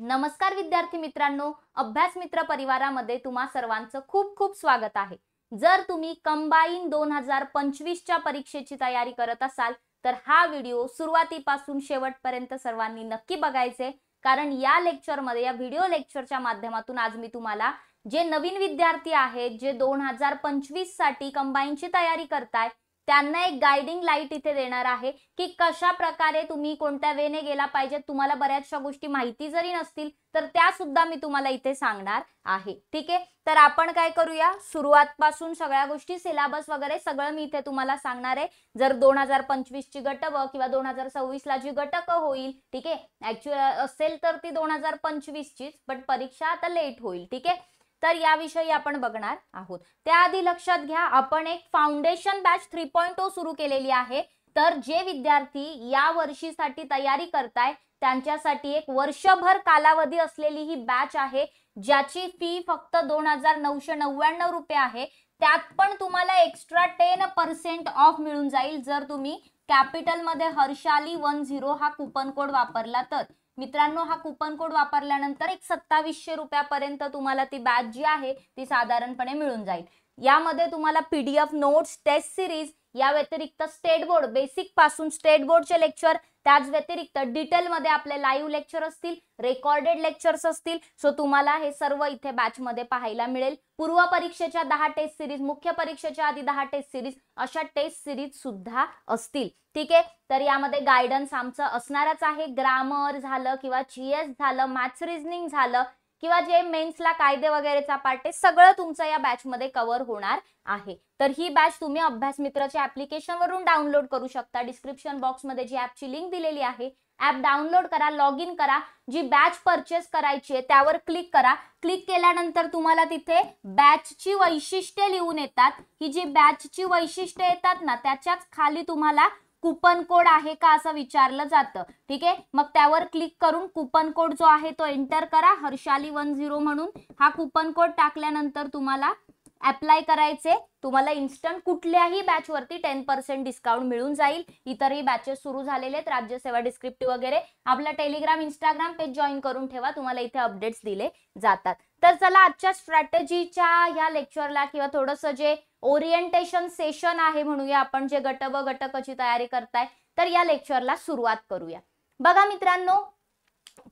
नमस्कार विद्यार्थी मित्रांनो, अभ्यास मित्र परिवारामध्ये तुम्हा सर्वांचं खूप खूप स्वागत आहे। जर तुम्ही कंबाईन 2025 च्या परीक्षेची तयारी करत असाल तर हा व्हिडिओ सुरुवातीपासून शेवटपर्यंत सर्वांनी नक्की बघायचे, कारण या लेक्चरमध्ये या व्हिडिओ लेक्चरच्या माध्यमातून आज मी तुम्हाला जे नवीन विद्यार्थी आहेत जे 2025 साठी कंबाईनची तयारी करताय त्यांना एक गाइडिंग लाईट इथे देणार आहे की कशा प्रकारे तुम्ही कोणत्या वेने गेला पाहिजे। तुम्हाला बऱ्याचशा गोष्टी माहिती जरी नसतील तर त्या सुद्धा मी तुम्हाला इथे सांगणार आहे। ठीक आहे, तर आपण काय करूया, सुरुवातपासून सगळ्या गोष्टी सिलेबस वगैरे सगळं मी इथे तुम्हाला सांगणार आहे। जर 2025 ची गट व किंवा 2026 ला जी गटक होईल, ठीक आहे, ऍक्च्युअली असेल तर ती 2025 चीच, पण परीक्षा आता लेट होईल। ठीक आहे, तर याविषयी आपण बघणार आहोत। त्याआधी लक्षात घ्या, आपण एक फाउंडेशन बॅच 3.0 सुरू केलेली आहे। तर जे विद्यार्थी या वर्षीसाठी तयारी करताय त्यांच्यासाठी एक वर्षभर कालावधी असलेली ही बॅच आहे, ज्याची फी फक्त 2999 रुपये आहे। त्यात पण तुम्हाला एक्स्ट्रा 10% ऑफ मिळून जाईल जर तुम्ही कॅपिटल मध्ये हर्षाली 10 हा कूपन कोड वापरला तर। मित्रांनो, हा कूपन कोड वापरल्यानंतर एक 2700 रुपयापर्यंत तुम्हाला ती बॅच जी आहे ती साधारणपणे मिळून जाईल। यामध्ये तुम्हाला पीडीएफ नोट्स, टेस्ट सिरीज, या व्यतिरिक्त स्टेट बोर्ड बेसिक पासून स्टेट बोर्डचे लेक्चर, त्याच व्यतिरिक्त डिटेल मध्ये आपले लाईव्ह लेक्चर असतील, रेकॉर्डेड लेक्चर्स असतील। सो तुम्हाला हे सर्व इथे बॅच मध्ये पाहायला मिळेल। पूर्व परीक्षेच्या 10 टेस्ट सिरीज, मुख्य परीक्षेच्या आधी 10 टेस्ट सिरीज, अशा टेस्ट सिरीज सुद्धा असतील। ठीक आहे, तर यामध्ये गायडन्स आमचं असणारच आहे। ग्रामर झालं किंवा जीएस झालं, मॅथ्स रिझनिंग झालं किंवा जे मेन्सला कायदे वगैरेचा पार्ट आहे, सगळं तुमचं या बॅच मध्ये कव्हर होणार आहे। तर ही बॅच तुम्ही अभ्यास मित्रच्या ऍप्लिकेशन वरून डाउनलोड करू शकता। डिस्क्रिप्शन बॉक्स मध्ये जी ऍपची लिंक दिलेली आहे, ऍप डाउनलोड करा, लॉग इन करा, जी बॅच परचेस करायची आहे त्यावर क्लिक करा। क्लिक केल्यानंतर तुम्हाला तिथे बॅचची वैशिष्ट्ये लिहून येतात। ही जी बॅचची वैशिष्ट्ये येतात ना, त्याच्याच खाली तुम्हाला कूपन कोड आहे का असं विचारलं जातं। ठीक आहे, मग त्यावर क्लिक करून कूपन कोड जो आहे तो एंटर करा, हर्षाली 10 म्हणून। हा कूपन कोड टाकल्यानंतर तुम्हाला अप्लाय करायचे, तुम्हाला इन्स्टंट कुठल्याही बॅच वरती 10% डिस्काउंट मिळून जाईल। इतरही बॅचेस सुरू झालेले आहेत, राज्यसेवा डिस्क्रिप्टिव्ह वगैरे। आपला टेलिग्राम, इंस्टाग्राम पेज जॉईन करून ठेवा, तुम्हाला इथे अपडेट्स दिले जातात। तर चला आजच्या स्ट्रॅटेजीच्या ह्या लेक्चरला किंवा थोडंसं जे ओरिएंटेशन सेशन आहे म्हणूया आपण, जे गट व गटकची तयारी करताय, तर या लेक्चरला सुरुवात करूया। बघा मित्रांनो,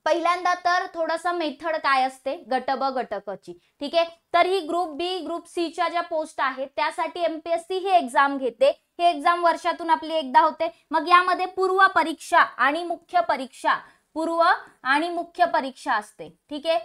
पहिल्यांदा तर थोडंसं मेथड काय असते गट ब गटकची। ठीक आहे, तर ही ग्रुप बी, ग्रुप सी च्या ज्या पोस्ट आहेत त्यासाठी एमपीएससी ही एक्झाम घेते। ही एक्झाम वर्षातून आपली एकदा होते। मग यामध्ये पूर्व परीक्षा आणि मुख्य परीक्षा, पूर्व आणि मुख्य परीक्षा असते। ठीक आहे,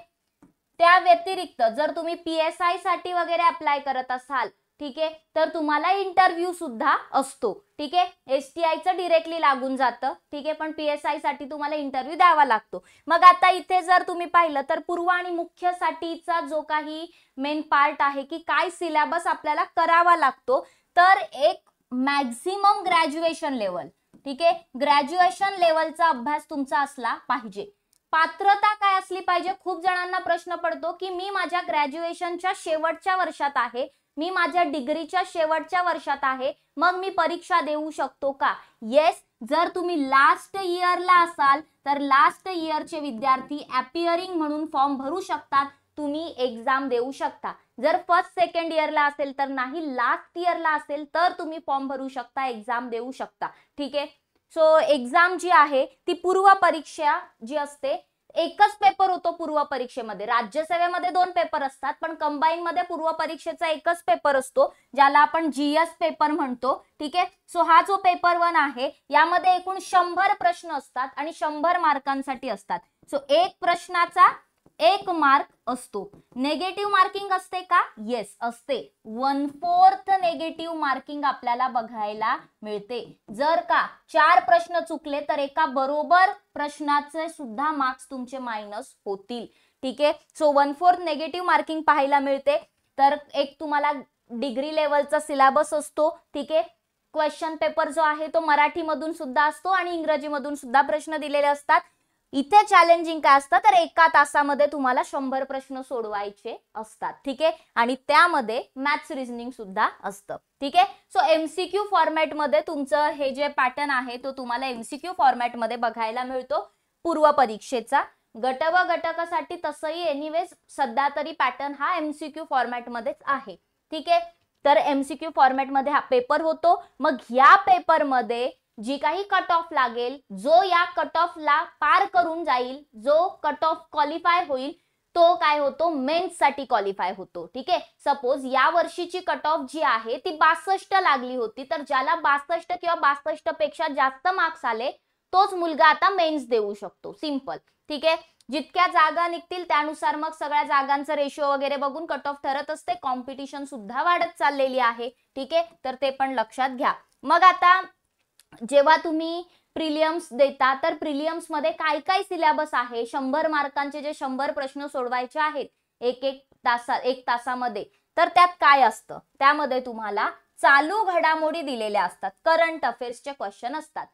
त्या व्यतिरिक्त जर तुम्ही पीएसआय साठी वगैरे अप्लाय करत असाल, ठीक आहे, तर तुम्हाला इंटरव्ह्यू सुद्धा असतो। ठीक आहे, एसटीआय चं डायरेक्टली लागून जातं। ठीक आहे, पण पीएसआय साठी तुम्हाला इंटरव्ह्यू द्यावा लागतो। मग आता इथे जर तुम्ही पाहिलं तर पूर्व आणि मुख्य साठीचा जो काही मेन पार्ट आहे की काय सिलेबस आपल्याला करावा लागतो, तर एक मॅक्झिमम ग्रॅज्युएशन लेवल, ठीक आहे, ग्रॅज्युएशन लेवलचा अभ्यास तुमचा असला पाहिजे। पात्रता काय असली पाहिजे, खूप जणांना प्रश्न पडतो की मी माझ्या ग्रॅज्युएशनच्या शेवटच्या वर्षात आहे, मी माझ्या डिग्रीच्या शेवटच्या वर्षात आहे, मग मी परीक्षा देऊ शकतो का? येस, जर तुम्ही लास्ट इयरला असाल तर लास्ट इयरचे विद्यार्थी अपियरिंग म्हणून फॉर्म भरू शकतात, तुम्ही एक्झाम देऊ शकता। जर फर्स्ट सेकंड इयरला असेल तर नाही, लास्ट इयरला असेल तर तुम्ही फॉर्म भरू शकता, एक्झाम देऊ शकता। ठीक आहे, सो एक्झाम जी आहे ती पूर्व परीक्षा जी असते, एकच पेपर होतो पूर्व परीक्षेमध्ये। राज्यसेवेमध्ये 2 पेपर असतात, पण कंबाईन मध्ये पूर्व परीक्षेचा एकच पेपर असतो, ज्याला आपण जीएस पेपर म्हणतो। ठीक आहे, सो हा जो पेपर 1 आहे यामध्ये एकूण 100 प्रश्न असतात आणि 100 मार्कांसाठी असतात। सो एक प्रश्नाचा 1 मार्क असतो। नेगेटिव्ह मार्किंग असते का? येस असते। 1/4 नेगेटिव्ह मार्किंग आपल्याला बघायला मिळते। जर का 4 प्रश्न चुकले तर एका बरोबर प्रश्नाचे सुद्धा मार्क्स तुमचे मायनस होतील। ठीक आहे, सो 1/4 नेगेटिव्ह मार्किंग पाहायला मिळते। तर एक तुम्हाला डिग्री लेवलचा सिलेबस असतो। ठीक आहे, क्वेश्चन पेपर जो आहे तो मराठी मधून सुद्धा असतो आणि इंग्रजी मधून सुद्धा प्रश्न दिलेले असतात। इथे चॅलेंजिंग काय असतं तर एका तासामध्ये तुम्हाला 100 प्रश्न सोडवायचे असतात। ठीक आहे, आणि त्यामध्ये मॅथ्स रिझनिंग सुद्धा असतं। ठीक आहे, सो एमसीक्यू फॉर्मॅट मध्ये तुमचं हे जे पॅटर्न आहे तो तुम्हाला एमसीक्यू फॉर्मॅट मध्ये बघायला मिळतो पूर्व परीक्षेचा। गट व घटकासाठी तसंही एनिवेज सध्या तरी पॅटर्न हा एमसीक्यू फॉर्मॅट मध्येच आहे. ठीक आहे, तर एमसीक्यू फॉर्मॅट मध्ये हा पेपर होतो. मग या पेपर मध्ये जी काही कट ऑफ लागेल, जो या कट ऑफला पार करून जाईल, जो कट ऑफ क्वालिफाय होईल, तो काय होतो, मेन्स साठी क्वालिफाय होतो. ठीक आहे, सपोज या वर्षीची कट ऑफ जी आहे ती 62 लागली होती, तर ज्याला 62 किंवा 62 पेक्षा जास्त मार्क्स आले तोच मुलगा आता मेन्स देऊ शकतो. सिंपल. ठीक आहे, जितक्या जागा निघतील त्यानुसार मग सगळ्या जागांचा रेशो वगैरे बघून कट ऑफ ठरत असते. कॉम्पिटिशन सुद्धा वाढत चाललेली आहे. ठीक आहे, तर ते पण लक्षात घ्या. मग आता जेव्हा तुम्ही प्रिलियम्स देता तर प्रिलियम्स मध्ये काय काय सिलेबस आहे, 100 मार्कांचे जे 100 प्रश्न सोडवायचे आहेत एक तासामध्ये, तर त्यात काय असतं, त्यामध्ये तुम्हाला चालू घडामोडी दिलेल्या असतात. करंट अफेअर्सचे क्वेश्चन असतात.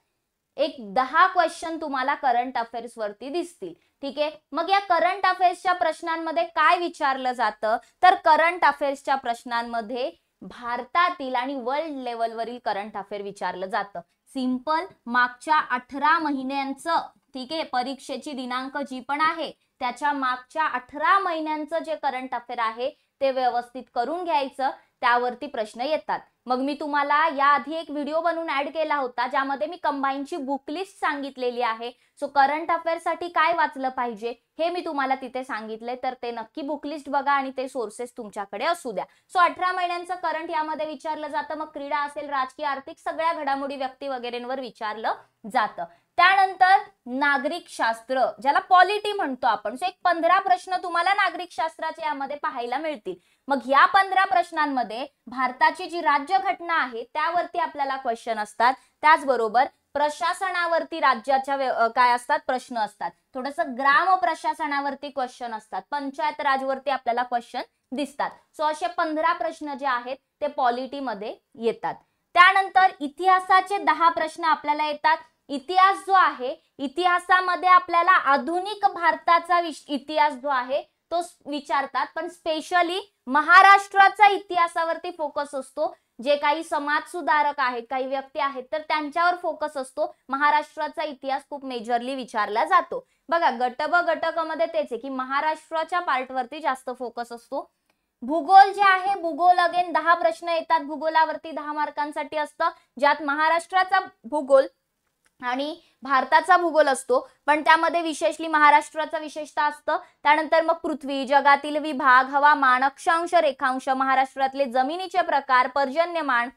एक 10 क्वेश्चन तुम्हाला करंट अफेअर्स वरती दिसतील. ठीक आहे, मग या करंट अफेअर्सच्या प्रश्नांमध्ये काय विचारलं जातं, तर करंट अफेअर्सच्या प्रश्नांमध्ये भारतातील आणि वर्ल्ड लेवलवरील करंट अफेअर विचारलं जातं. सिंपल, मागच्या 18 महिन्यांचं, ठीक आहे, परीक्षेची दिनांक जी पण आहे त्याच्या मागच्या 18 महिन्यांचं जे करंट अफेअर आहे ते व्यवस्थित करून घ्यायचं, त्यावरती प्रश्न येतात. मग मी तुम्हाला याआधी एक व्हिडिओ बनवून ऍड केला होता ज्यामध्ये मी कंबाईनची बुक लिस्ट सांगितलेली आहे. सो करंट अफेअर साठी काय वाचलं पाहिजे हे मी तुम्हाला तिथे सांगितले, तर ते नक्की बुक लिस्ट बघा आणि ते सोर्सेस तुमच्याकडे असू द्या. सो 18 महिन्यांचं करंट यामध्ये विचारलं जातं. मग क्रीडा असेल, राजकीय, आर्थिक सगळ्या घडामोडी, व्यक्ती वगैरेंवर विचारलं जातं. त्यानंतर नागरिक शास्त्र, ज्याला पॉलिटी म्हणतो आपण, सो एक 15 प्रश्न तुम्हाला नागरिक शास्त्राचे यामध्ये पाहायला मिळतील. मग या 15 प्रश्नांमध्ये भारताची जी राज्यघटना आहे त्यावरती आपल्याला क्वेश्चन असतात. त्याचबरोबर प्रशासनावरती राज्याच्या काय असतात प्रश्न असतात. थोडंसं ग्राम प्रशासनावरती क्वेश्चन असतात. पंचायत राजवरती आपल्याला क्वेश्चन दिसतात. सो असे 15 प्रश्न जे आहेत ते पॉलिटी मध्ये येतात. त्यानंतर इतिहासाचे 10 प्रश्न आपल्याला येतात. इतिहास जो आहे, इतिहासामध्ये आपल्याला आधुनिक भारताचा इतिहास जो आहे तो विचारतात, पण स्पेशली महाराष्ट्राचा इतिहासावरती फोकस असतो. जे काही समाज सुधारक आहेत, काही व्यक्ती आहेत, तर त्यांच्यावर फोकस असतो. महाराष्ट्राचा इतिहास खूप मेजरली विचारला जातो. बघा, गट ब घटकामध्ये तेच आहे की महाराष्ट्राच्या पार्टवरती जास्त फोकस असतो. भूगोल जे आहे, भूगोल अगेन 10 प्रश्न येतात. भूगोलावरती 10 मार्कांसाठी असतं, ज्यात महाराष्ट्राचा भूगोल आणि भारताचा भूगोल असतो, पण त्यामध्ये विशेषली महाराष्ट्राचा विशेषता असतं. त्यानंतर मग पृथ्वी, जगातील विभाग, हवामान, अक्षांश, रेखांश, महाराष्ट्रातले जमिनीचे प्रकार, पर्जन्यमान,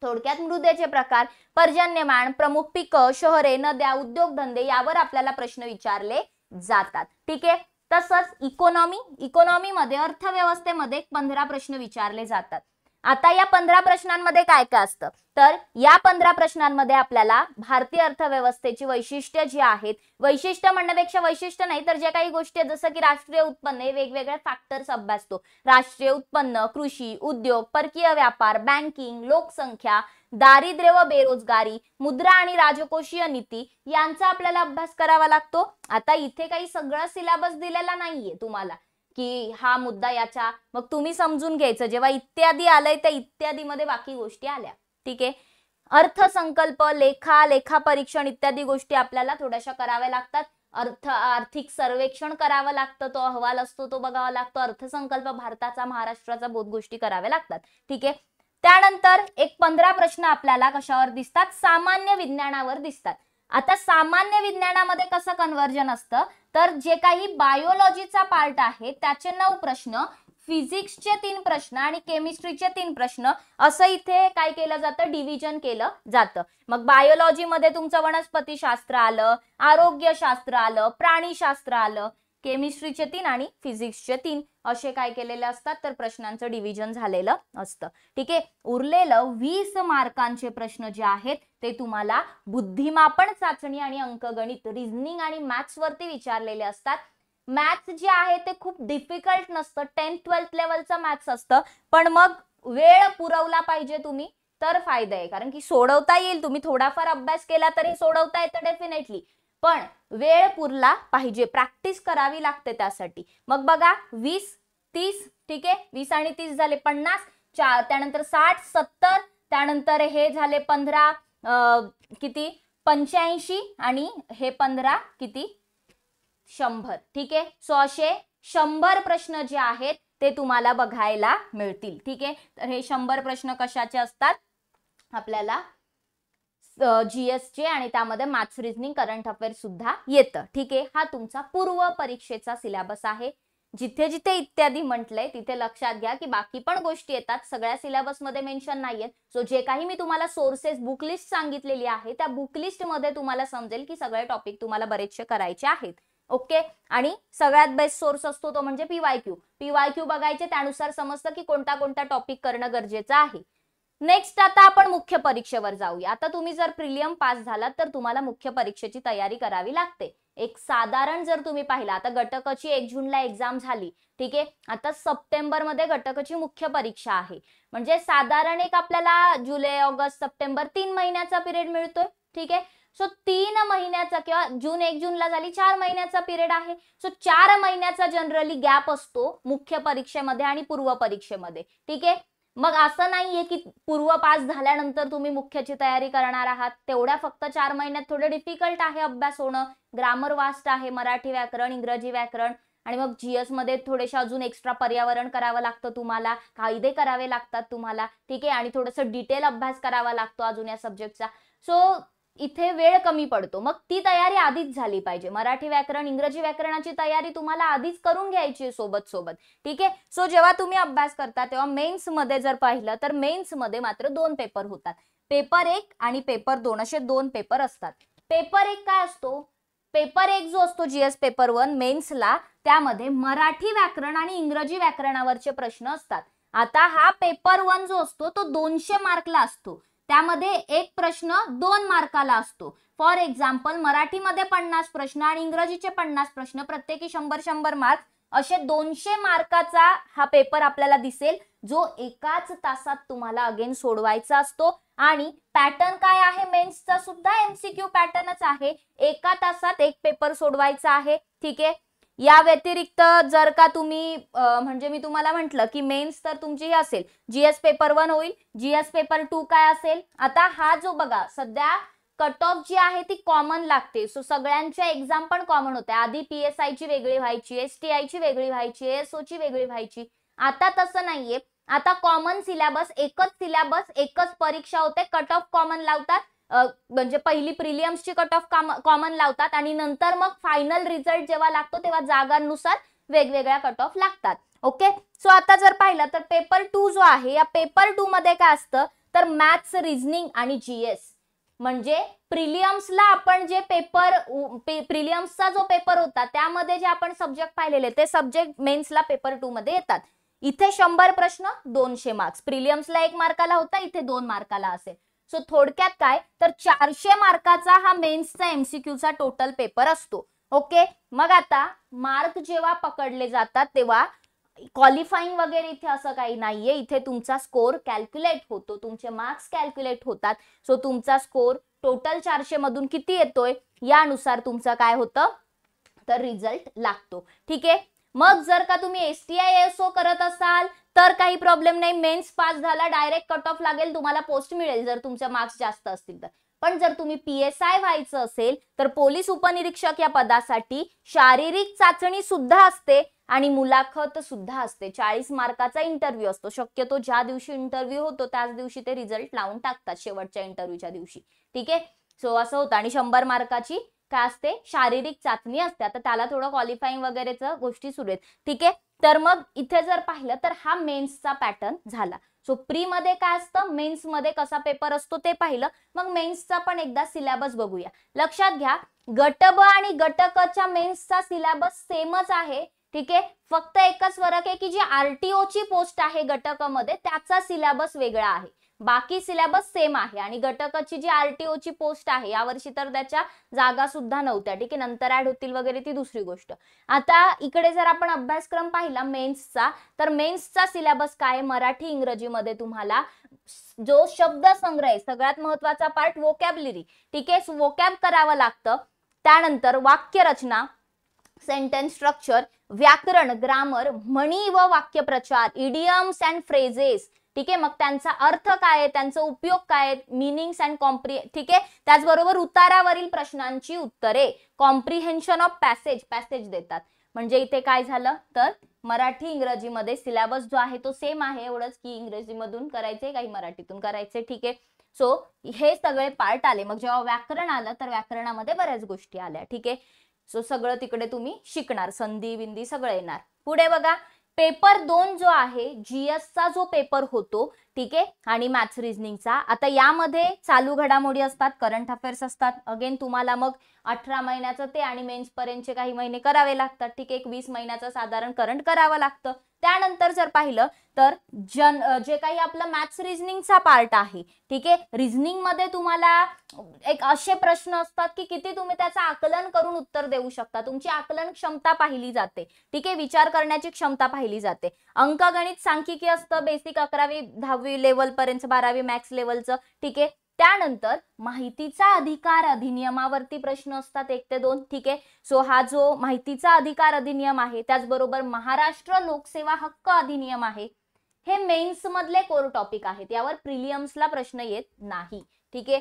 थोडक्यात मृदेचे प्रकार, पर्जन्यमान, प्रमुख पिकं, शहरे, नद्या, उद्योगधंदे यावर आपल्याला प्रश्न विचारले जातात. ठीक आहे, तसंच इकॉनॉमी मध्ये, अर्थव्यवस्थेमध्ये 15 प्रश्न विचारले जातात. आता या 15 प्रश्नांमध्ये काय काय असतं, तर या 15 प्रश्नांमध्ये आपल्याला भारतीय अर्थव्यवस्थेची वैशिष्ट्ये जी आहेत, वैशिष्ट्य म्हणण्यापेक्षा वैशिष्ट्य नाही तर जे काही गोष्टी जसं की राष्ट्रीय उत्पन्न, हे वेगवेगळे फॅक्टर्स अभ्यासतो. राष्ट्रीय उत्पन्न, कृषी, उद्योग, परकीय व्यापार, बँकिंग, लोकसंख्या, दारिद्र्य व बेरोजगारी, मुद्रा आणि राजकोषीय नीती यांचा आपल्याला अभ्यास करावा लागतो. आता इथे काही सगळा सिलेबस दिलेला नाहीये तुम्हाला की हा मुद्दा याच्या, मग तुम्ही समजून घ्यायचं जेव्हा इत्यादी आलंय त्या इत्यादी मध्ये बाकी गोष्टी आल्या. ठीक आहे, अर्थसंकल्प, लेखा परीक्षण इत्यादी गोष्टी आपल्याला थोड्याशा कराव्या लागतात. आर्थिक सर्वेक्षण करावं लागतं, तो अहवाल असतो तो बघावा लागतो. अर्थसंकल्प भारताचा, महाराष्ट्राचा बहुत गोष्टी कराव्या लागतात. ठीक आहे, त्यानंतर एक 15 प्रश्न आपल्याला कशावर दिसतात, सामान्य विज्ञानावर दिसतात. आता सामान्य विज्ञानामध्ये कसं कन्व्हर्जन असतं, तर जे काही बायोलॉजीचा पार्ट आहे त्याचे 9 प्रश्न, फिजिक्सचे 3 प्रश्न आणि केमिस्ट्रीचे 3 प्रश्न, असं इथे काय केलं जातं, डिव्हिजन केलं जातं. मग बायोलॉजी मध्ये तुमचं वनस्पतीशास्त्र आलं, आरोग्यशास्त्र आलं, प्राणीशास्त्र आलं, केमिस्ट्रीचे 3 आणि फिजिक्सचे 3 असे काय केलेले असतात, तर प्रश्नांचं डिव्हिजन झालेलं असतं. ठीक आहे, उरलेलं 20 मार्कांचे प्रश्न जे आहेत ते तुम्हाला बुद्धिमापन चाचणी आणि अंकगणित, रिझनिंग आणि मॅथ्स वरती विचारलेले असतात. मॅथ्स जे आहे ते खूप डिफिकल्ट नसतं, 10th-12th लेवलचं मॅथ्स असतं, पण मग वेळ पुरवला पाहिजे तुम्ही तर फायदा आहे, कारण की सोडवता येईल. तुम्ही थोडाफार अभ्यास केला तरी सोडवता येतं डेफिनेटली, पण वेळ पुरला पाहिजे, प्रॅक्टिस करावी लागते त्यासाठी. मग बघा 20-30, ठीक आहे, 20 आणि 30 झाले 50, त्यानंतर 60-70, त्यानंतर हे झाले 15 किती 85 आणि हे 15 किती 100. ठीक आहे. सो असे 100 प्रश्न जे आहेत ते तुम्हाला बघायला मिळतील. ठीक आहे. तर हे 100 प्रश्न कशाचे असतात आपल्याला GS चे आणि त्यामध्ये मॅथ्स रिझनिंग करंट अफेअर सुद्धा येतं. ठीक आहे. हा तुमचा पूर्व परीक्षेचा सिलेबस आहे. जिथे जिथे इत्यादी म्हटलंय तिथे लक्षात घ्या की बाकी पण गोष्टी येतात, सगळ्या सिलेबस मध्ये मेन्शन नाहीयेत. सो जे काही मी तुम्हाला सोर्सेस बुक लिस्ट सांगितलेली आहे त्या बुक लिस्ट मध्ये तुम्हाला समजेल की सगळे टॉपिक तुम्हाला बरेचसे करायचे आहेत. ओके. आणि सगळ्यात बेस्ट सोर्स असतो तो म्हणजे PYQ बघायचे, त्यानुसार समजतं की कोणता कोणता टॉपिक करणं गरजेचं आहे. नेक्स्ट आता आपण मुख्य परीक्षेवर जाऊया. आता तुम्ही जर प्रिलियम पास झालात तर तुम्हाला मुख्य परीक्षेची तयारी करावी लागते. एक साधारण जर तुम्ही पाहिला, आता गटकची 1 जूनला एक्झाम झाली. ठीक आहे. आता सप्टेंबर मध्ये गटकची मुख्य परीक्षा आहे. म्हणजे साधारण एक आपल्याला जुलै, ऑगस्ट, सप्टेंबर 3 महिन्याचा पिरियड मिळतोय. ठीक आहे. सो 3 महिन्याचा किंवा जून 1 जूनला झाली 4 महिन्याचा पिरियड आहे. सो 4 महिन्याचा जनरली गॅप असतो मुख्य परीक्षेमध्ये आणि पूर्व परीक्षेमध्ये. ठीक आहे. मग असं नाहीये की पूर्व पास झाल्यानंतर तुम्ही मुख्यची तयारी करणार आहात. तेवढ्या फक्त 4 महिन्यात थोडं डिफिकल्ट आहे अभ्यास होणं. ग्रामर वास्ट आहे, मराठी व्याकरण, इंग्रजी व्याकरण आणि मग GS मध्ये थोडेसे अजून एक्स्ट्रा पर्यावरण करावं लागतं तुम्हाला, कायदे करावे लागतात तुम्हाला. ठीक आहे. आणि थोडंसं डिटेल अभ्यास करावा लागतो अजून या सब्जेक्टचा. सो इथे वेळ कमी पडतो. मग ती तयारी आधीच झाली पाहिजे. मराठी व्याकरण, इंग्रजी व्याकरणाची तयारी तुम्हाला आधीच करून घ्यायची आहे सोबत. ठीक आहे. सो जेव्हा तुम्ही अभ्यास करता तेव्हा मेन्स मध्ये जर पाहिलं तर मेन्स मध्ये मात्र 2 पेपर होतात. पेपर 1 आणि पेपर 2 असे 2 पेपर असतात. पेपर 1 काय असतो? पेपर 1 जो असतो GS पेपर 1 मेन्सला, त्यामध्ये मराठी व्याकरण आणि इंग्रजी व्याकरणावरचे प्रश्न असतात. आता हा पेपर 1 जो असतो तो 200 मार्कला असतो. त्यामध्ये एक प्रश्न 2 मार्काला असतो. फॉर एक्झाम्पल मराठीमध्ये 50 प्रश्न आणि इंग्रजीचे 50 प्रश्न, प्रत्येकी 100-100 मार्क, असे 200 मार्काचा हा पेपर आपल्याला दिसेल, जो एकाच तासात तुम्हाला अगेन सोडवायचा असतो. आणि पॅटर्न काय आहे मेन्सचा सुद्धा MCQ पॅटर्नच आहे. एका तासात एक पेपर सोडवायचा आहे. ठीक आहे. या व्यतिरिक्त जर का तुम्ही म्हणजे मी तुम्हाला म्हटलं की मेन्स तर तुमची ही असेल, GS पेपर 1 होईल, GS पेपर 2 काय असेल. आता हा जो बघा सध्या कट ऑफ जी आहे ती कॉमन लागते. सो सगळ्यांच्या एक्झाम पण कॉमन होते. आधी PSI ची वेगळी व्हायची, STI ची वेगळी व्हायची, ASO ची वेगळी व्हायची. आता तसं नाहीये. आता कॉमन सिलेबस, एकच परीक्षा होते, कट ऑफ कॉमन लावतात. म्हणजे पहिली प्रिलियम्सची कट ऑफ कॉमन लावतात आणि नंतर मग फायनल रिझल्ट जेव्हा लागतो तेव्हा जागांनुसार वेगवेगळ्या कट ऑफ लागतात. ओके. सो आता जर पाहिलं तर पेपर 2 जो आहे, या पेपर 2 मध्ये काय असतं तर मॅथ्स, रिझनिंग आणि GS. म्हणजे प्रिलियम्सला आपण जे पेपर, प्रिलियम्सचा जो पेपर होता त्यामध्ये जे आपण सब्जेक्ट पाहिलेले ते सब्जेक्ट मेन्सला पेपर 2 मध्ये येतात. इथे 100 प्रश्न 200 मार्क्स. प्रिलियम्सला 1 मार्काला होता, इथे 2 मार्काला असेल. सो थोडक्यात काय तर 400 मार्काचा हा मेन्सचा MCQचा टोटल पेपर असतो. ओके. मग आता मार्क जेव्हा पकडले जातात तेव्हा क्वालिफाईंग वगैरे इथे असं काही नाहीये. इथे तुमचा स्कोर कॅल्क्युलेट होतो, तुमचे मार्क्स कॅल्क्युलेट होतात. सो तुमचा स्कोर टोटल 400 मधून किती येतोय यानुसार तुमचं काय होतं तर रिझल्ट लागतो. ठीक आहे. मग जर का तुम्ही STI ASO करत असाल तर काही प्रॉब्लेम नाही. मेन्स पास झाला डायरेक्ट कट ऑफ लागेल, तुम्हाला पोस्ट मिळेल जर तुमचे मार्क्स जास्त असतील तर. पण जर तुम्ही PSI व्हायचं असेल तर पोलीस उपनिरीक्षक या पदासाठी शारीरिक चाचणी सुद्धा असते आणि मुलाखत सुद्धा असते. 40 मार्काचा इंटरव्ह्यू असतो. शक्यतो ज्या दिवशी इंटरव्ह्यू होतो त्याच दिवशी ते रिझल्ट लावून टाकतात, शेवटच्या इंटरव्ह्यूच्या दिवशी. ठीक आहे. सो असं होतं. आणि 100 मार्काची काय असते शारीरिक चाचणी असते. आता त्याला थोडं क्वालिफाईंग वगैरेच गोष्टी सुरू आहेत. ठीक आहे. तर मग इथे जर पाहिलं तर हा मेन्सचा पॅटर्न झाला. सो प्री मध्ये काय असतं, मेन्स मध्ये कसा पेपर असतो ते पाहिलं. मग मेन्सचा पण एकदा सिलेबस बघूया. लक्षात घ्या गट ब आणि गट क च्या मेन्सचा सिलेबस सेमच आहे. ठीक आहे. फक्त एकच फरक आहे की जी RTO ची पोस्ट आहे गट क मध्ये त्याचा सिलेबस वेगळा आहे. बाकी सिलेबस सेम आहे. आणि गट क ची जी RTO ची पोस्ट आहे यावर्षी तर त्याच्या जागा सुद्धा नव्हत्या. ठीक आहे. नंतर ऍड होतील वगैरे ती दुसरी गोष्ट. आता इकडे जर आपण अभ्यासक्रम पाहिला मेन्सचा तर मेन्सचा सिलेबस काय, मराठी इंग्रजी मध्ये तुम्हाला जो शब्द संग्रह सगळ्यात महत्वाचा पार्ट वोकॅब्युलरी. ठीक आहे. वोकॅब करावं लागतं. त्यानंतर वाक्यरचना, सेंटेन्स स्ट्रक्चर, व्याकरण, ग्रामर, म्हणी व वाक्यप्रचार, इडियम्स अँड फ्रेजेस, ठीक आहे, मग त्यांचा अर्थ काय आहे, त्यांचा उपयोग काय आहे, मीनिंग्स अँड ठीक आहे. त्याचबरोबर उतारावरील प्रश्नांची उत्तरे, कॉम्प्रिहेन्शन ऑफ पॅसेज देतात. म्हणजे इथे काय झालं तर मराठी इंग्रजीमध्ये सिलेबस जो आहे तो सेम आहे, एवढंच की इंग्रजीमधून करायचे काही मराठीतून करायचे. ठीक आहे, सो हे सगळे पार्ट आले. मग जेव्हा व्याकरण आलं तर व्याकरणामध्ये बऱ्याच गोष्टी आल्या. ठीक आहे, सो सगळं तिकडे तुम्ही शिकणार, संधी बिंदी सगळं येणार. पुढे बघा, पेपर 2 जो आहे जीएसचा जो पेपर होतो, ठीक आहे, आणि मॅथ्स रिझनिंगचा. आता यामध्ये चालू घडामोडी असतात, करंट अफेअर्स असतात. अगेन तुम्हाला मग 18 महिन्याचं ते आणि मेन्स पर्यंतचे काही महिने करावे लागतात. ठीक आहे, 20 महिन्याचं साधारण करंट करावं लागतं. त्यानंतर जर पाहिलं तर जे काही आपलं मॅथ्स रिझनिंगचा पार्ट आहे, ठीक आहे, रिझनिंग मध्ये तुम्हाला एक असे प्रश्न असतात की किती तुम्ही त्याचं आकलन करून उत्तर देऊ शकता. तुमची आकलन क्षमता पाहिली जाते. ठीक आहे, विचार करण्याची क्षमता पाहिली जाते. अंकगणित सांख्यिकी असतं बेसिक 11वी 10वी लेवल पर्यंत, 12वी मॅथ्स लेवलचं. ठीक आहे, त्यानंतर माहितीचा अधिकार अधिनियमावरती प्रश्न असतात 1 ते 2. ठीक आहे, सो हा जो माहितीचा अधिकार अधिनियम आहे, त्याचबरोबर महाराष्ट्र लोकसेवा हक्क अधिनियम आहे, हे मेन्स मधले कोर टॉपिक आहेत. यावर प्रिलियम्सला प्रश्न येत नाही. ठीक आहे,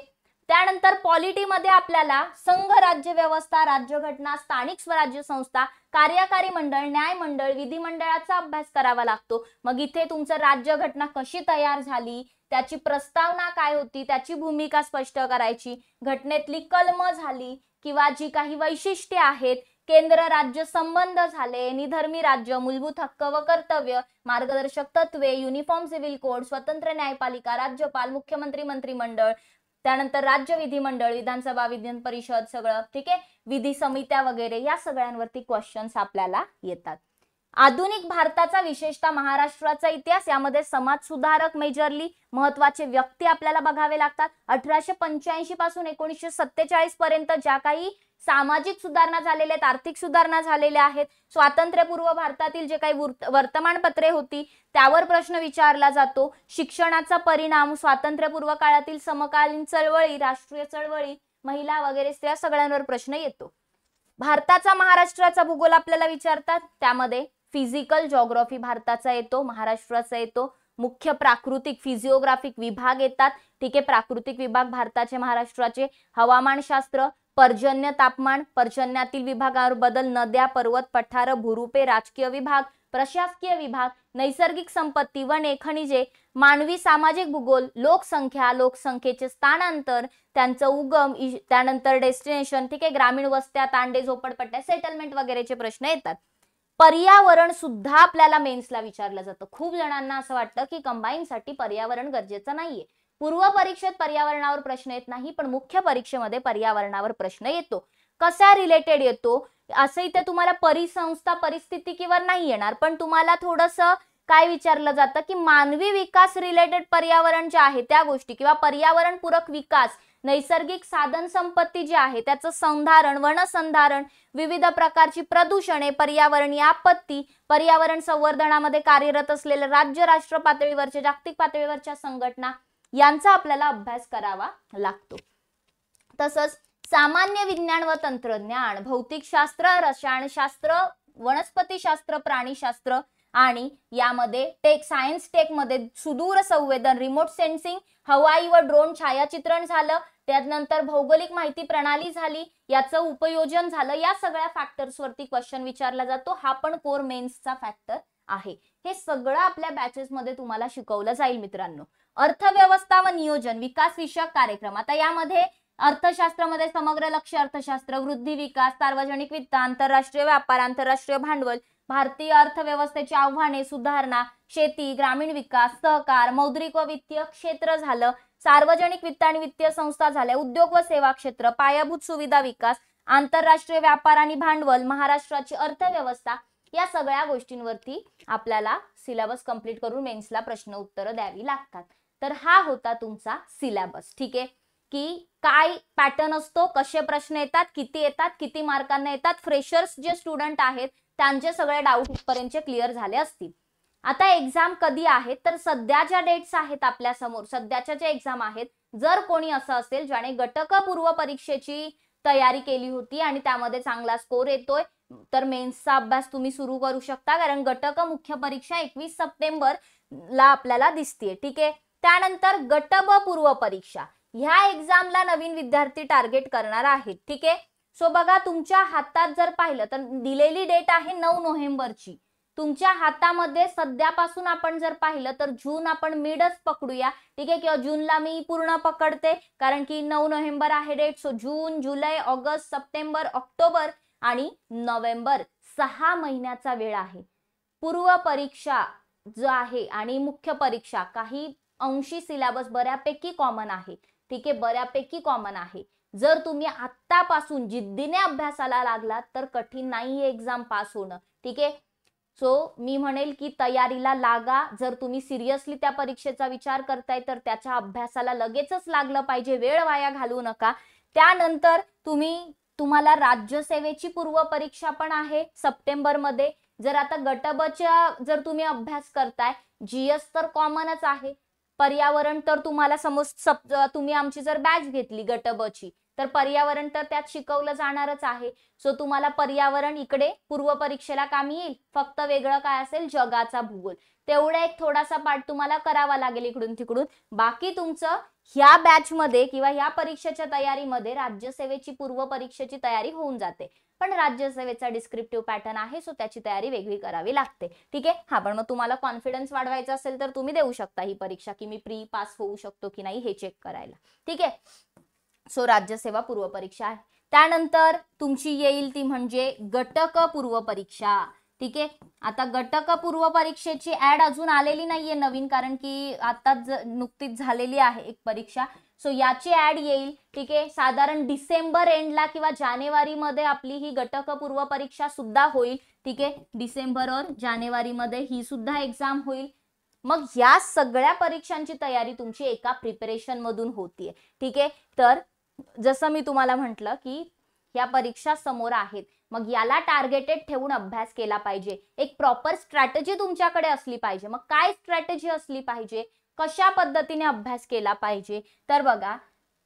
त्यानंतर पॉलिटीमध्ये आपल्याला संघ राज्य व्यवस्था, राज्यघटना, स्थानिक स्वराज्य संस्था, कार्यकारी मंडळ, न्याय मंडळ, विधिमंडळाचा अभ्यास करावा लागतो. मग इथे तुमचं राज्यघटना कशी तयार झाली, त्याची प्रस्तावना काय होती, त्याची भूमिका स्पष्ट करायची, घटनेतली कलम झाली किंवा जी काही वैशिष्ट्ये आहेत, केंद्र राज्य संबंध झाले, निधर्मी राज्य, मूलभूत हक्क व कर्तव्य, मार्गदर्शक तत्वे, युनिफॉर्म सिव्हिल कोड, स्वतंत्र न्यायपालिका, राज्यपाल, मुख्यमंत्री, मंत्रिमंडळ, त्यानंतर राज्य विधिमंडळ, विधानसभा, विधान परिषद सगळं. ठीक आहे, विधी समित्या वगैरे, या सगळ्यांवरती क्वेश्चन्स आपल्याला येतात. आधुनिक भारताचा विशेषतः महाराष्ट्राचा इतिहास, यामध्ये समाज सुधारक मेजरली महत्वाचे व्यक्ती आपल्याला बघावे लागतात. 1885 पासून 1947 पर्यंत ज्या काही सामाजिक सुधारणा झालेल्या आहेत, आर्थिक सुधारणा झालेल्या आहेत, स्वातंत्र्यपूर्व भारतातील जे काही वर्तमानपत्रे होती त्यावर प्रश्न विचारला जातो. शिक्षणाचा परिणाम, स्वातंत्र्यपूर्व काळातील समकालीन चळवळी, राष्ट्रीय चळवळी, महिला वगैरे त्या सगळ्यांवर प्रश्न येतो. भारताचा महाराष्ट्राचा भूगोल आपल्याला विचारतात, त्यामध्ये फिजिकल जॉग्राफी भारताचा येतो, महाराष्ट्राचा येतो. मुख्य प्राकृतिक फिजिओग्राफिक विभाग येतात. ठीक आहे, प्राकृतिक विभाग भारताचे महाराष्ट्राचे. हवामानशास्त्र, पर्जन्य, तापमान, पर्जन्यातील विभागावर बदल, नद्या, पर्वत, पठार, भूरूपे, राजकीय विभाग, प्रशासकीय विभाग, नैसर्गिक संपत्ती, वने, खनिजे, मानवी सामाजिक भूगोल, लोकसंख्या, लोकसंख्येचे स्थानांतर, त्यांचं उगम, त्यानंतर डेस्टिनेशन. ठीक आहे, ग्रामीण वस्त्या, तांडे, झोपडपट्ट्या, सेटलमेंट वगैरेचे प्रश्न येतात. पर्यावरण सुद्धा आपल्याला मेन्सला विचारलं जातं. खूप जणांना असं वाटतं की कंबाईनसाठी पर्यावरण गरजेचं नाहीये. पूर्व परीक्षेत पर्यावरणावर प्रश्न येत नाही, पण मुख्य परीक्षेमध्ये पर्यावरणावर प्रश्न येतो. कसा रिलेटेड येतो असं इथे तुम्हाला परिसंस्था परिस्थितीकीवर नाही येणार, पण तुम्हाला थोडंसं काय विचारलं जातं की मानवी विकास रिलेटेड पर्यावरण जे आहे त्या गोष्टी, किंवा पर्यावरण पूरक विकास, नैसर्गिक साधन संपत्ती जी आहे त्याचं संधारण, वनसंधारण, विविध प्रकारची प्रदूषणे, पर्यावरणीय आपत्ती, पर्यावरण संवर्धनामध्ये कार्यरत असलेले राज्य, राष्ट्र पातळीवरच्या, जागतिक पातळीवरच्या संघटना, यांचा आपल्याला अभ्यास करावा लागतो. तसंच सामान्य विज्ञान व तंत्रज्ञान, भौतिकशास्त्र, रसायनशास्त्र, वनस्पतीशास्त्र, प्राणीशास्त्र, आणि यामध्ये सायन्स टेक मध्ये सुदूर संवेदन, रिमोट सेन्सिंग, हवाई व ड्रोन छायाचित्रण झालं, त्यानंतर भौगोलिक माहिती प्रणाली झाली, याचं उपयोजन झालं. या सगळ्या फॅक्टर्स वरती क्वेश्चन विचारला जातो. हा पण कोर मेन्सचा फॅक्टर आहे. हे सगळं आपल्या बॅचेस मध्ये तुम्हाला शिकवलं जाईल मित्रांनो. अर्थव्यवस्था व नियोजन, विकास विषयक कार्यक्रम. आता यामध्ये अर्थशास्त्रामध्ये समग्र लक्ष्य अर्थशास्त्र, वृद्धी विकास, सार्वजनिक वित्त, आंतरराष्ट्रीय व्यापार, आंतरराष्ट्रीय भांडवल, भारतीय अर्थव्यवस्थेची आव्हाने, सुधारणा, शेती, ग्रामीण विकास, सहकार, मौद्रिक व वित्तीय क्षेत्र झालं, सार्वजनिक वित्त आणि वित्तीय संस्था झाल्या, उद्योग व सेवा क्षेत्र, पायाभूत सुविधा विकास, आंतरराष्ट्रीय व्यापार आणि भांडवल, महाराष्ट्राची अर्थव्यवस्था. या सगळ्या गोष्टींवरती आपल्याला सिलेबस कंप्लीट करून मेन्सला प्रश्न उत्तर द्यावी लागतात. तर हा होता तुमचा सिलेबस. ठीक आहे, की काय पॅटर्न असतो, कसे प्रश्न येतात, किती मार्कांना येतात. फ्रेशर्स जे स्टुडंट आहेत त्यांचे सगळे डाऊट इथपर्यंत क्लिअर झाले असतील. आता एक्झाम कधी आहेत तर सध्या ज्या डेट्स आहेत आपल्या समोर, सध्याच्या ज्या एक्झाम आहेत, जर कोणी असं असेल ज्याने गटक पूर्व परीक्षेची तयारी केली होती आणि त्यामध्ये चांगला स्कोर येतोय, तर मेन्सचा अभ्यास तुम्ही सुरू करू शकता. कारण गटक मुख्य परीक्षा 21 सप्टेंबर ला आपल्याला दिसते, ठीक आहे. त्यानंतर गट ब पूर्व परीक्षा, ह्या एक्झामला नवीन विद्यार्थी टार्गेट करणार आहेत, ठीक आहे. सो बघा तुमच्या हातात जर पाहिलं तर दिलेली डेट आहे 9 नोव्हेंबरची. तुमच्या हातामध्ये सध्यापासून आपण जर पाहिलं तर जून आपण मिडच पकडूया, ठीक आहे, किंवा जूनला मी पूर्ण पकडते कारण की 9 नोव्हेंबर आहे डेट. सो जून, जुलै, ऑगस्ट, सप्टेंबर, ऑक्टोबर आणि नोव्हेंबर 6 महिन्याचा वेळ आहे. पूर्व परीक्षा जो आहे आणि मुख्य परीक्षा काही अंशी सिलेबस बऱ्यापैकी कॉमन आहे, ठीक आहे, बऱ्यापैकी कॉमन आहे. जर तुम्ही आत्तापासून जिद्दीने अभ्यासाला लागलात तर कठीण नाही एक्झाम पास होणं, ठीक आहे. सो मी म्हणेल की तयारीला लागा. जर तुम्ही सिरियसली त्या परीक्षेचा विचार करताय तर त्याच्या अभ्यासाला लगेचच लागलं पाहिजे, वेळ वाया घालवू नका. त्यानंतर तुम्हाला राज्यसेवेची पूर्व परीक्षा पण आहे सप्टेंबरमध्ये. जर आता गट ब च्या जर तुम्ही अभ्यास करताय, जीएस तर कॉमनच आहे, पर्यावरण तर तुम्हाला तुम्ही आमची जर बॅच घेतली गट ब ची तर पर्यावरण तर त्यात शिकवलं जाणारच आहे. सो तुम्हाला पर्यावरण इकडे पूर्व परीक्षेला कामी येईल. फक्त वेगळं काय असेल, जगाचा भूगोल, तेवढा एक थोडासा पाठ तुम्हाला करावा लागेल इकडून तिकडून. बाकी तुमचं ह्या बॅच मध्ये किंवा ह्या परीक्षेच्या तयारीमध्ये राज्यसेवेची पूर्व परीक्षेची तयारी होऊन जाते. पण राज्यसेवेचा डिस्क्रिप्टिव्ह पॅटर्न आहे, सो त्याची तयारी वेगळी करावी लागते, ठीक आहे. हा, पण मग तुम्हाला कॉन्फिडन्स वाढवायचा असेल तर तुम्ही देऊ शकता ही परीक्षा की मी प्री पास होऊ शकतो की नाही हे चेक करायला, ठीक आहे. सो राज्यसेवा पूर्व परीक्षा आहे. त्यानंतर तुमची येईल ती म्हणजे गटक पूर्व परीक्षा, ठीक आहे. आता गटक पूर्व परीक्षेची ऍड अजून आलेली नाहीये नवीन, कारण की आता नुकतीच झालेली आहे एक परीक्षा. सो याची ऍड येईल, ठीक आहे. साधारण डिसेंबर एंडला किंवा जानेवारी मध्ये आपली ही गटक पूर्व परीक्षा सुद्धा होईल, ठीक आहे. डिसेंबर और जानेवारी मध्ये ही सुद्धा एक्झाम होईल. मग या सगळ्या परीक्षांची तयारी तुमची एका प्रिपरेशन मधून होतीये, ठीक आहे. तर जसं मी तुम्हाला म्हटलं की या परीक्षा समोर आहेत, मग याला टार्गेटेड ठेवून अभ्यास केला पाहिजे. एक प्रॉपर स्ट्रॅटेजी तुमच्याकडे असली पाहिजे. मग काय स्ट्रॅटेजी असली पाहिजे, कशा पद्धतीने अभ्यास केला पाहिजे, तर बघा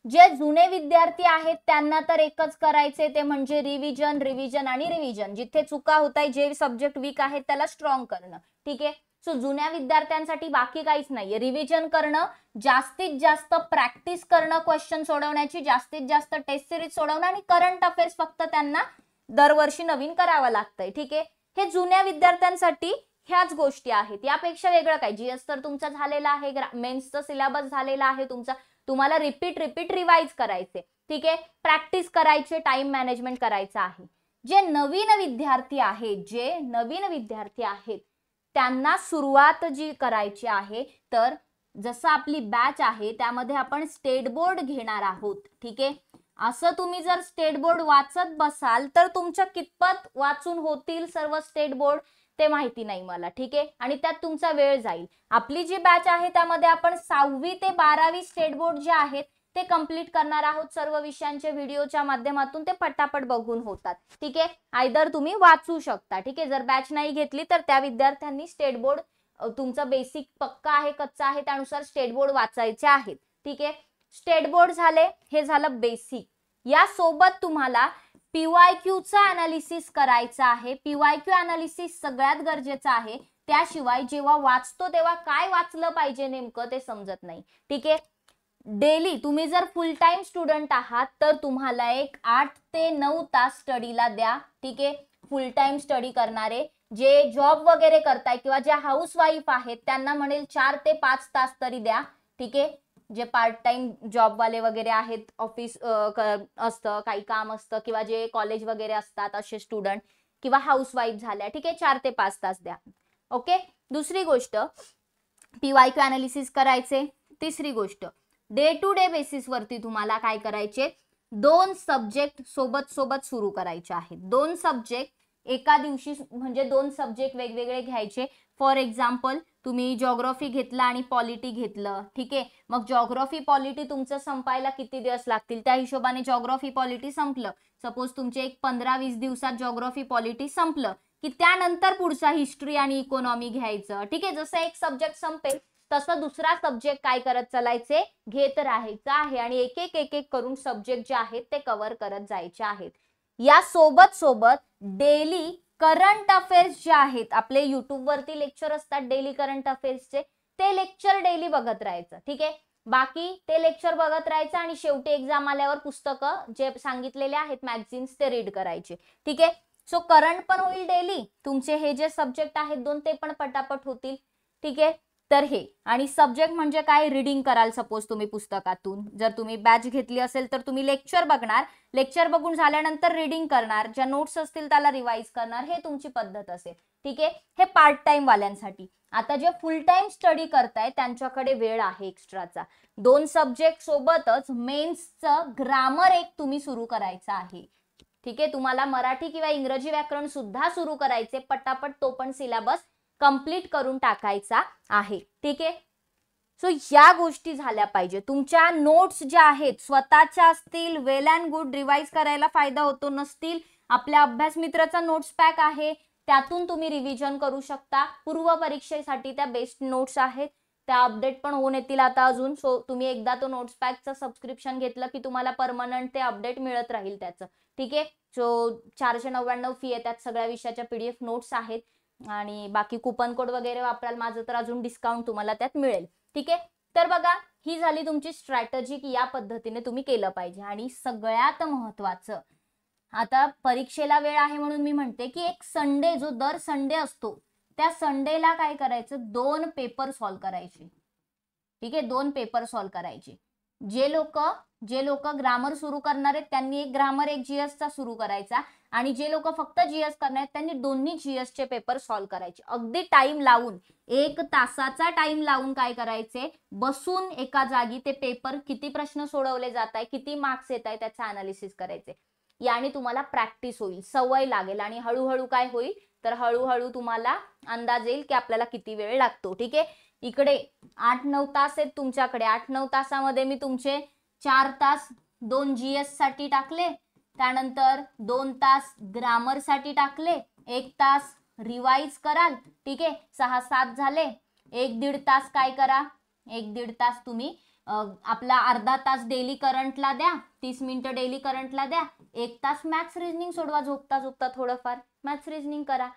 जे जुने विद्यार्थी आहेत त्यांना तर एकच करायचे, ते म्हणजे रिव्हिजन, रिव्हिजन आणि रिव्हिजन. जिथे चुका होत आहे, जे सब्जेक्ट वीक आहेत त्याला स्ट्रॉंग करणं, ठीक आहे. सो जुन्या विद्यार्थ्यांसाठी बाकी काहीच नाहीये. रिव्हिजन करणं, जास्तीत जास्त प्रॅक्टिस करणं, क्वेश्चन सोडवण्याची जास्तीत जास्त टेस्ट सिरीज सोडवणं आणि करंट अफेअर्स फक्त त्यांना दरवर्षी नवीन करावं लागतंय, ठीक आहे. हे जुन्या विद्यार्थ्यांसाठी ह्याच गोष्टी आहेत. यापेक्षा वेगळं काय, जीएस तर तुमचा झालेला आहे, मेन्सचा सिलेबस झालेला आहे तुमचा, तुम्हाला रिपीट रिवाइज करायचे, ठीक आहे. प्रॅक्टिस करायचे, टाइम मॅनेजमेंट करायचं आहे. जे नवीन विद्यार्थी आहेत त्यांना सुरुवात जी करायची आहे, तर जसं आपली बॅच आहे त्यामध्ये आपण स्टेट बोर्ड घेणार आहोत, ठीक आहे. असं तुम्ही जर स्टेट बोर्ड वाचत बसाल तर तुमच्या कितपत वाचून होतील सर्व स्टेट बोर्ड ते माहिती नाही मला, ठीक आहे. आणि त्यात तुमचा वेळ जाईल. आपली जी बॅच आहे त्यामध्ये आपण 6वी ते 12वी स्टेट बोर्ड जे आहेत ते कंप्लीट करणार आहोत. सर्व विषयांचे व्हिडिओच्या माध्यमातून ते पटापट बघून होतात, ठीक आहे. आयदर तुम्ही वाचू शकता, ठीक आहे. जर बॅच नाही घेतली तर त्या विद्यार्थ्यांनी स्टेट बोर्ड तुमचा बेसिक पक्का आहे, कच्चा आहे, त्यानुसार स्टेट बोर्ड वाचायचे आहेत, ठीक आहे. स्टेट बोर्ड झाले, हे झालं बेसिक. या सोबत तुम्हाला पीवायक्यू चा अनालिसिस करायचा आहे. पीवायक्यू अनालिसिस सगळ्यात गरजेचं आहे. त्याशिवाय जेव्हा वाचतो तेव्हा काय वाचलं पाहिजे नेमकं ते समजत नाही, ठीक आहे. डेली तुम्ही जर फुल टाइम स्टुडंट आहात तर तुम्हाला एक 8 ते 9 तास स्टडीला द्या, ठीक आहे. फुल टाइम स्टडी करणारे जे जॉब वगैरे करताय किंवा जे हाऊस वाईफ आहेत त्यांना म्हणेल 4 ते 5 तास तरी द्या, ठीक आहे. जे पार्ट टाइम जॉब वाले वगैरे आहेत, ऑफिस असतं, काही काम असतं किंवा जे कॉलेज वगैरे असतात असे स्टुडंट किंवा हाऊस वाईफ झाल्या, ठीक आहे, 4 ते 5 तास द्या, ओके. दुसरी गोष्ट पीवायक्यू अनालिसिस करायचे. तिसरी गोष्ट डे टू डे बेसिस वरती तुम्हाला काय करायचे, 2 सब्जेक्ट सोबत सुरू करायचे आहेत. 2 सब्जेक्ट एका दिवशी म्हणजे 2 सब्जेक्ट वेगवेगळे घ्यायचे. फॉर एक्झाम्पल तुम्ही जिओग्राफी घेतला आणि पॉलिटी घेतलं, ठीक आहे. मग जिओग्राफी पॉलिटी तुमचं संपायला किती दिवस लागतील त्या हिशोबाने जिओग्राफी पॉलिटी संपलं. सपोज तुमचे एक 15-20 दिवसात जिओग्राफी पॉलिटी संपलं की त्यानंतर पुढचा हिस्ट्री आणि इकॉनॉमी घ्यायचं, ठीक आहे. जसं एक सब्जेक्ट संपेल तसं दुसरा सब्जेक्ट काय करत चालायचे, घेत राहायचं आहे आणि एक एक करून सब्जेक्ट जे आहेत ते कव्हर करत जायचे आहेत. या सोबत डेली करंट अफेअर्स जे आहेत आपले युट्यूब वरती लेक्चर असतात डेली करंट अफेअर्सचे, ते लेक्चर डेली बघत राहायचं. ठीक आहे, बाकी ते लेक्चर बघत राहायचं आणि शेवटी एक्झाम आल्यावर पुस्तकं जे सांगितलेले आहेत मॅगझिन्स ते रीड करायचे. ठीक आहे, सो करंट पण होईल डेली, तुमचे हे जे सब्जेक्ट आहेत 2 ते पण पटापट होतील. ठीक आहे, तर हे आणि सब्जेक्ट म्हणजे काय, रीडिंग कराल सपोज तुम्ही पुस्तकातून. जर तुम्ही बॅच घेतली असेल तर तुम्ही लेक्चर बघणार, लेक्चर बघून झाल्यानंतर रीडिंग करणार, ज्या नोट्स असतील त्याला रिवाइज करणार, हे तुमची पद्धत असेल. ठीक आहे, हे पार्ट टाइम वाल्यांसाठी. आता जे फुल टाइम स्टडी करताय त्यांच्याकडे वेळ आहे एक्स्ट्राचा. 2 सब्जेक्ट सोबतच मेन्सचं ग्रामर एक तुम्ही सुरू करायचं आहे. ठीक आहे, तुम्हाला मराठी किंवा इंग्रजी व्याकरण सुद्धा सुरू करायचे, पटापट तो पण सिलेबस कंप्लीट करून टाकायचा आहे. ठीक आहे, सो या गोष्टी झाल्या पाहिजे. तुमच्या नोट्स ज्या आहेत स्वतःच्या असतील वेल अँड गुड, रिवाइज करायला फायदा होतो. नसतील आपल्या अभ्यास मित्राचा नोट्स पॅक आहे, त्यातून तुम्ही रिव्हिजन करू शकता. पूर्व परीक्षेसाठी त्या बेस्ट नोट्स आहेत, त्या अपडेट पण होऊन येतील आता अजून. सो तुम्ही एकदा तो नोट्स पॅकचं सबस्क्रिप्शन घेतलं की तुम्हाला परमनंट ते अपडेट मिळत राहील त्याचं. ठीक आहे, सो 499 फी आहे, त्यात सगळ्या विषयाच्या PDF नोट्स आहेत आणि बाकी कुपन कोड वगैरे वापराल माझं तर अजून डिस्काउंट तुम्हाला त्यात मिळेल. ठीक आहे, तर बघा ही झाली तुमची स्ट्रॅटेजी की या पद्धतीने तुम्ही केलं पाहिजे. आणि सगळ्यात महत्वाचं, आता परीक्षेला वेळ आहे म्हणून मी म्हणते की एक संडे, जो दर संडे असतो त्या संडेला काय करायचं, 2 पेपर सॉल्व्ह करायचे. ठीक आहे, 2 पेपर सॉल्व्ह करायचे. जे लोक ग्रामर सुरू करणार आहेत त्यांनी एक ग्रामर एक GS चा सुरू करायचा, आणि जे लोक फक्त GS करणार आहेत त्यांनी दोन्ही GS चे पेपर सॉल्व्ह करायचे. अगदी टाइम लावून, 1 तासाचा टाइम लावून काय करायचे, बसून एका जागी ते पेपर, किती प्रश्न सोडवले जात आहे, किती मार्क्स येत आहे त्याचं अनालिसिस करायचे. याने तुम्हाला प्रॅक्टिस होईल, सवय लागेल आणि हळूहळू काय होईल, तर हळूहळू तुम्हाला अंदाज येईल की आपल्याला किती वेळ लागतो. ठीक आहे, इकडे 8-9 तास आहेत तुमच्याकडे. 8-9 तासामध्ये मी तुमचे 4 तास 2 GS साठी टाकले, त्यानंतर 2 तास ग्रामर साठी टाकले, 1 तास रिवाइज कराल. ठीक आहे, 6-7 झाले. 1-1.5 तास काय करा, 1-1.5 तास तुम्ही आपला अर्धा तास डेली करंटला द्या, 30 मिनिटं डेली करंटला द्या, 1 तास मॅथ्स रिजनिंग सोडवा, झोपता झोपता थोडंफार मॅथ्स रिजनिंग करा.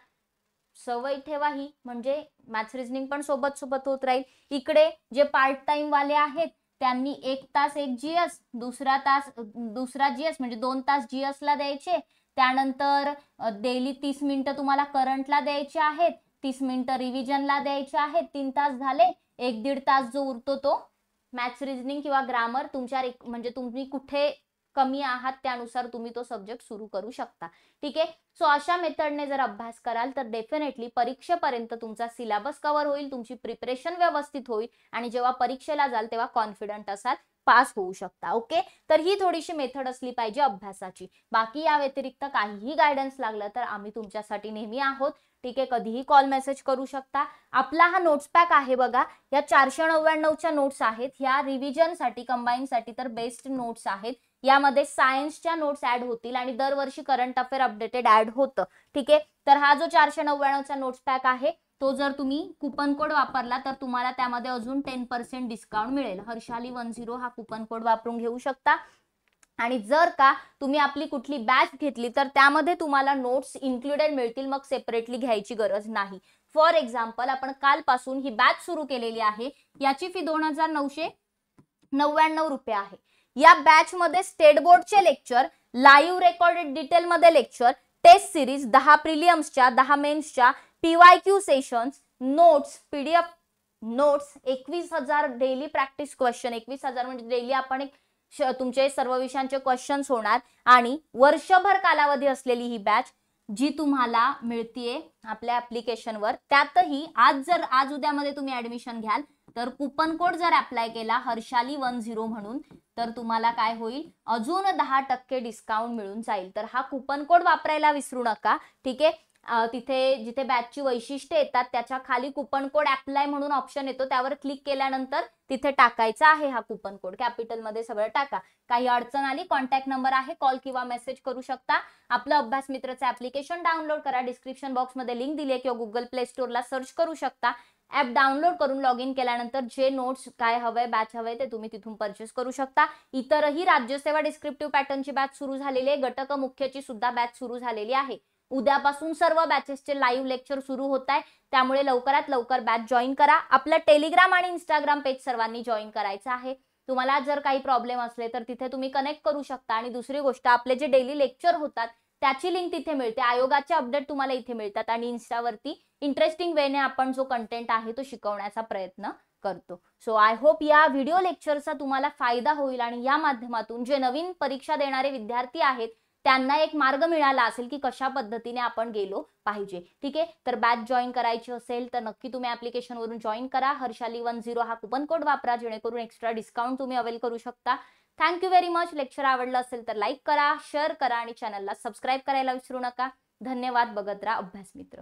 सवय ठेवा ही, म्हणजे मॅथ्स रिजनिंग पण सोबत सोबत होत राहील. इकडे जे पार्ट टाइम वाले आहेत त्यांनी 1 तास 1 GS, दुसरा GS म्हणजे 2 तास GS ला द्यायचे, त्यानंतर डेली 30 मिनिटं तुम्हाला करंटला द्यायचे आहेत, 30 मिनिटं रिव्हिजनला द्यायचे आहेत. 3 तास झाले. 1-1.5 तास जो उरतो तो मॅथ्स रिजनिंग किंवा ग्रामर तुमच्या म्हणजे तुम्ही कुठे कमी आहात त्यानुसार तुम्ही तो सब्जेक्ट सुरू करू शकता. ठीक आहे, सो अशा मेथडने जर अभ्यास कराल तर डेफिनेटली परीक्षेपर्यंत तुमचा सिलेबस कव्हर होईल, तुमची प्रिपरेशन व्यवस्थित होईल आणि जेव्हा परीक्षेला जाल तेव्हा कॉन्फिडंट असाल, पास होऊ शकता. ओके, तर ही थोडीशी मेथड असली पाहिजे अभ्यासाची. बाकी या व्यतिरिक्त काहीही गायडन्स लागलं तर आम्ही तुमच्यासाठी नेहमी आहोत. ठीक आहे, कधीही कॉल मेसेज करू शकता. आपला हा नोट्स पॅक आहे बघा, या 499च्या नोट्स आहेत, ह्या रिव्हिजनसाठी कंबाईनसाठी तर बेस्ट नोट्स आहेत. यामध्ये सायन्सच्या नोट्स ऍड होतील आणि दरवर्षी करंट अफेअर अपडेटेड ऍड होतं. ठीक आहे, तर हा जो 499चा नोट्स पॅक आहे तो जर तुम्ही कुपन कोड वापरला तर तुम्हाला त्यामध्ये अजून 10% डिस्काउंट मिळेल. हर्षाली 10 हा कुपन कोड वापरून घेऊ शकता. आणि जर का तुम्ही आपली कुठली बॅच घेतली तर त्यामध्ये तुम्हाला नोट्स इन्क्लुडेड मिळतील, मग सेपरेटली घ्यायची गरज नाही. फॉर एक्झाम्पल, आपण कालपासून ही बॅच सुरू केलेली आहे, याची फी 2999 रुपये आहे. या बॅच मध्ये स्टेट बोर्डचे लेक्चर, लाईव्ह रेकॉर्डेड डिटेल मध्ये लेक्चर, टेस्ट सिरीज, 10 प्रिलियम्सच्या, 10 मेन्सच्या, PYQ sessions, notes, PDF notes, 21,000 daily practice question, 21,000 म्हणजे डेली आपण तुमचे सर्व विषयांचे क्वेश्चन्स होणार, आणि वर्षभर कालावधी असलेली ही बॅच जी तुम्हाला मिळतीये आपल्या ऍप्लिकेशनवर. त्यातही आज उद्यामध्ये तुम्ही ऍडमिशन घ्याल तर कुपन कोड जर अप्लाय केला हर्षाली 10 म्हणून तर तुम्हाला काय होईल, अजून 10% डिस्काउंट मिळून जाईल. तर हा कुपन कोड वापरायला विसरू नका. ठीक आहे, तिथे जिथे बॅचची वैशिष्ट्ये येतात त्याच्या खाली कुपन कोड अप्लाय म्हणून ऑप्शन येतो, त्यावर क्लिक केल्यानंतर तिथे टाकायचा आहे हा कुपन कोड, कॅपिटल मध्ये सगळं टाका. काही अडचण आली, कॉन्टॅक्ट नंबर आहे, कॉल किंवा मेसेज करू शकता. आपलं अभ्यास मित्रचं ऍप्लिकेशन डाउनलोड करा, डिस्क्रिप्शन बॉक्स मध्ये लिंक दिली आहे किंवा गुगल प्ले स्टोअरला सर्च करू शकता. ऍप डाउनलोड करून लॉग इन केल्यानंतर जे नोट्स काय हवंय, बॅच हवंय ते तुम्ही तिथून परचेस करू शकता. इतरही राज्यसेवा डिस्क्रिप्टिव्ह पॅटर्नची बॅच सुरू झालेली आहे, गटक मुख्यची सुद्धा बॅच सुरू झालेली आहे. उद्यापासून सर्व बॅचेसचे लाईव्ह लेक्चर सुरू होत आहे, त्यामुळे लवकरात लवकर बॅच जॉईन करा. आपलं टेलिग्राम आणि इंस्टाग्राम पेज सर्वांनी जॉईन करायचं आहे. तुम्हाला जर काही प्रॉब्लेम असले तर तिथे तुम्ही कनेक्ट करू शकता. आणि दुसरी गोष्ट, आपले जे डेली लेक्चर होतात त्याची लिंक तिथे मिळते. आयोगाचे अपडेट तुम्हाला इथे मिळतात आणि इन्स्टावरती इंटरेस्टिंग वेने आपण जो कंटेंट आहे तो शिकवण्याचा प्रयत्न करतो. सो आय होप या व्हिडिओ लेक्चरचा तुम्हाला फायदा होईल आणि या माध्यमातून जे नवीन परीक्षा देणारे विद्यार्थी आहेत त्यांना एक मार्ग मिळाला असेल की कशा पद्धतीने आपण गेलो पाहिजे. ठीक आहे, तर बॅच जॉईन करायची असेल तर नक्की तुम्ही ऍप्लिकेशन वरून जॉईन करा. हर्षाली10 हा कुपन कोड वापरा, जेणेकरून एक्स्ट्रा डिस्काउंट तुम्ही अवेल करू शकता. Thank you very much. लेक्चर आवडलं असेल तर लाईक करा, शेअर करा आणि चॅनलला सबस्क्राईब करायला विसरू नका. धन्यवाद. बघत राहा अभ्यास मित्र.